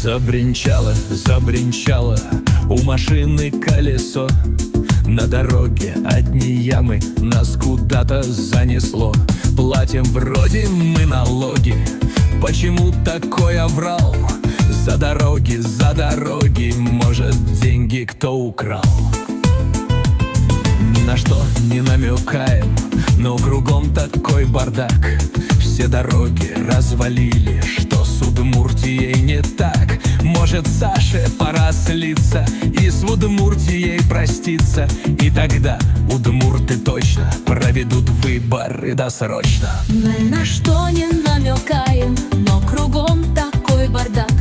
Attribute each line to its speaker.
Speaker 1: Забринчало, забринчало у машины колесо. На дороге одни ямы, нас куда-то занесло. Платим вроде мы налоги, почему такой оврал? За дороги, может, деньги кто украл? Ни на что не намекаем, но кругом такой бардак. Все дороги развалили, что с Удмуртией не так. Может, Саше пора слиться и с Удмуртией проститься, и тогда удмурты точно проведут выборы досрочно.
Speaker 2: Мы на что не намекаем, но кругом такой бардак.